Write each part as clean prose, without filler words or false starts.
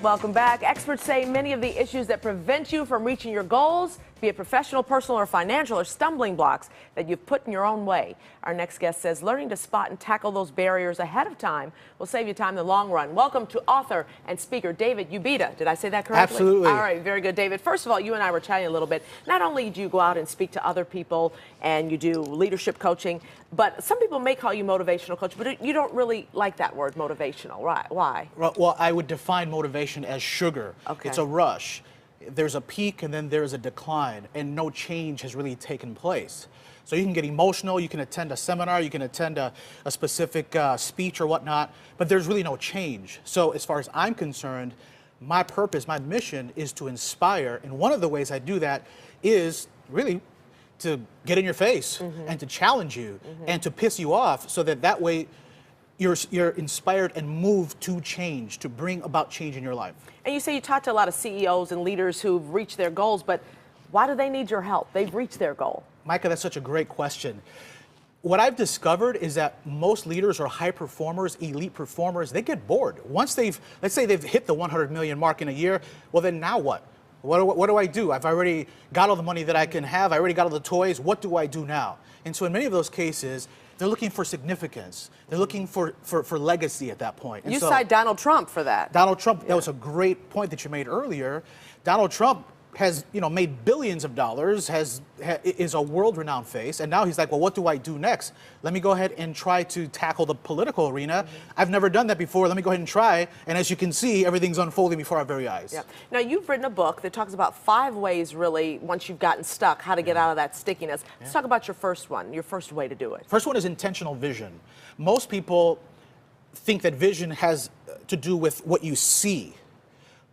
Welcome back. Experts say many of the issues that prevent you from reaching your goals, be it professional, personal, or financial, are stumbling blocks that you've put in your own way. Our next guest says learning to spot and tackle those barriers ahead of time will save you time in the long run. Welcome to author and speaker David Ubeda. Did I say that correctly? Absolutely. All right, very good, David. First of all, you and I were chatting a little bit. Not only do you go out and speak to other people and you do leadership coaching, but some people may call you motivational coach, but you don't really like that word motivational, right? Why? Well, I would define motivation as sugar. Okay. It's a rush. There's a peak and then there's a decline, and no change has really taken place. So you can get emotional, you can attend a seminar, you can attend a specific speech or whatnot, but there's really no change. So as far as I'm concerned, my purpose, my mission is to inspire, and one of the ways I do that is really to get in your face and to challenge you and to piss you off, so that way you're inspired and moved to change, to bring about change in your life. And you say you talk to a lot of CEOs and leaders who've reached their goals, but why do they need your help? They've reached their goal. Micah, that's such a great question. What I've discovered is that most leaders or high performers, elite performers, they get bored. Once let's say they've hit the 100 million mark in a year, well then now what? What do I do? I've already got all the money that I can have. I already got all the toys. What do I do now? And so in many of those cases, they're looking for significance. They're looking for legacy at that point. And you so, cite Donald Trump for that. Donald Trump, that was a great point that you made earlier. Donald Trump has, made billions of dollars, is a world-renowned face, and now he's like, well, what do I do next? Let me go ahead and try to tackle the political arena. I've never done that before. Let me go ahead and try. And as you can see, everything's unfolding before our very eyes. Yeah. Now, you've written a book that talks about 5 ways, really, once you've gotten stuck, how to get out of that stickiness. Let's talk about your first one, your first way to do it. First one is intentional vision. Most people think that vision has to do with what you see.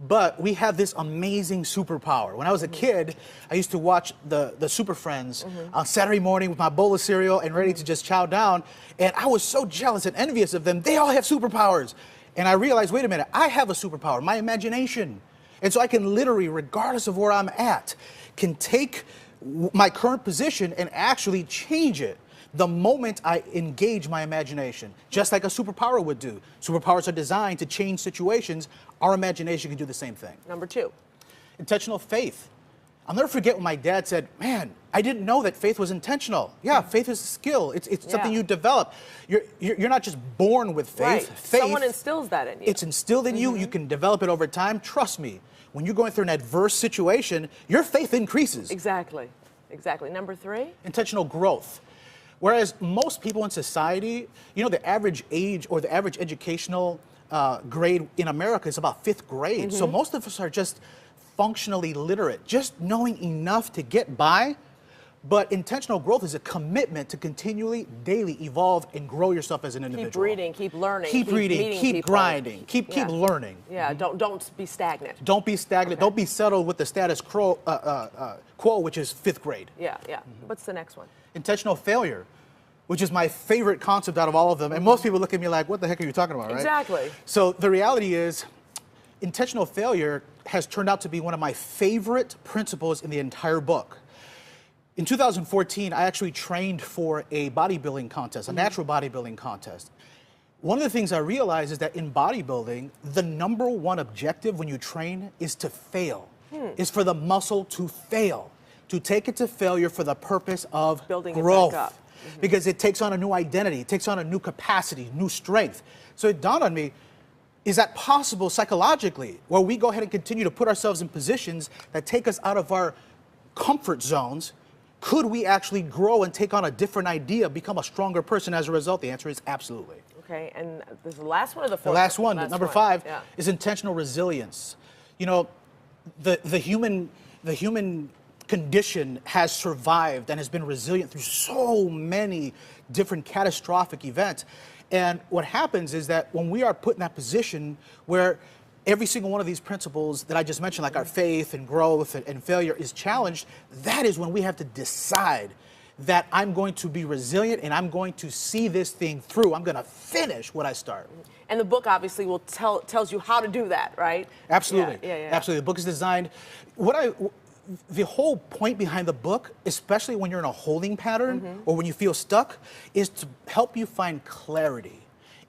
But we have this amazing superpower. When I was a kid, I used to watch the Super Friends on Saturday morning with my bowl of cereal and ready to just chow down. And I was so jealous and envious of them. They all have superpowers. And I realized, wait a minute, I have a superpower, my imagination. And so I can literally, regardless of where I'm at, can take my current position and actually change it the moment I engage my imagination, just like a superpower would do. Superpowers are designed to change situations. Our imagination can do the same thing. Number 2. Intentional faith. I'll never forget when my dad said, man, I didn't know that faith was intentional. Yeah, faith is a skill. It's something you develop. You're not just born with faith. Right. Faith, someone instills that in you. It's instilled in you. You can develop it over time. Trust me, when you're going through an adverse situation, your faith increases. Exactly. Exactly. Number 3. Intentional growth. Whereas most people in society, the average age or the average educational grade in America is about 5th grade. So most of us are just functionally literate, just knowing enough to get by. But intentional growth is a commitment to continually, daily evolve and grow yourself as an individual. Keep reading, keep learning. Keep reading, keep grinding, keep learning. Yeah, don't be stagnant. Don't be stagnant. Okay. Don't be settled with the status quo, which is 5th grade. Yeah. What's the next one? Intentional failure, which is my favorite concept out of all of them. And most people look at me like, what the heck are you talking about, right? Exactly. So the reality is, intentional failure has turned out to be one of my favorite principles in the entire book. In 2014, I actually trained for a bodybuilding contest, a natural bodybuilding contest. One of the things I realized is that in bodybuilding, the number one objective when you train is to fail, is for the muscle to fail, to take it to failure for the purpose of building growth. it back up. Because it takes on a new identity, it takes on a new capacity, new strength. So it dawned on me, is that possible psychologically, where we go ahead and continue to put ourselves in positions that take us out of our comfort zones? Could we actually grow and take on a different idea, become a stronger person as a result? The answer is absolutely. Okay, and this is the last one or the 4th? The last one, number 5, yeah, is intentional resilience. The human condition has survived and has been resilient through so many different catastrophic events. And what happens is that when we are put in that position where every single one of these principles that I just mentioned, like our faith and growth and failure, is challenged, that is when we have to decide that I'm going to be resilient and I'm going to see this thing through. I'm going to finish what I start. And the book obviously will tells you how to do that, right? Absolutely. Yeah. Absolutely. The book is designed. The whole point behind the book, especially when you're in a holding pattern or when you feel stuck, is to help you find clarity.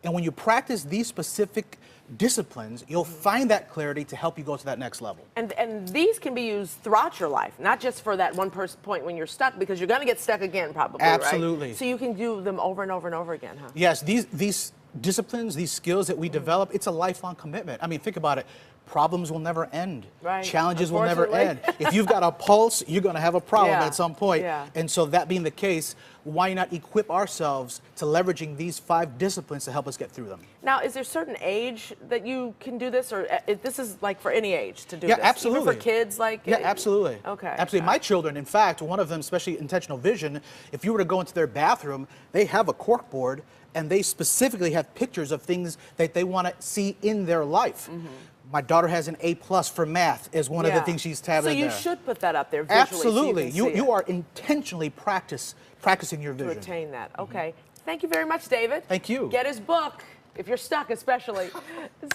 And when you practice these specific disciplines, you'll find that clarity to help you go to that next level. And these can be used throughout your life, not just for that one point when you're stuck, because you're going to get stuck again probably, Absolutely. right? So you can do them over and over and over again, huh? Yes, these disciplines, these skills that we develop, it's a lifelong commitment. I mean, think about it. Problems will never end. Right. Challenges will never end. If you've got a pulse, you're going to have a problem Yeah. at some point. Yeah. And so that being the case, why not equip ourselves to leveraging these 5 disciplines to help us get through them? Now, is there a certain age that you can do this, or this is like for any age to do Yeah, this? absolutely. Even for kids, like? Yeah, absolutely. Okay. Absolutely. My children, in fact, one of them, especially intentional vision, if you were to go into their bathroom, they have a cork board, and they specifically have pictures of things that they want to see in their life. My daughter has an A+ for math as one of the things she's tabbed in there. So you should put that up there visually. Absolutely. So you are intentionally practicing your vision. to attain that. Okay. Thank you very much, David. Thank you. Get his book, if you're stuck especially.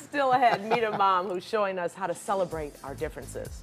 Still ahead, meet a mom who's showing us how to celebrate our differences.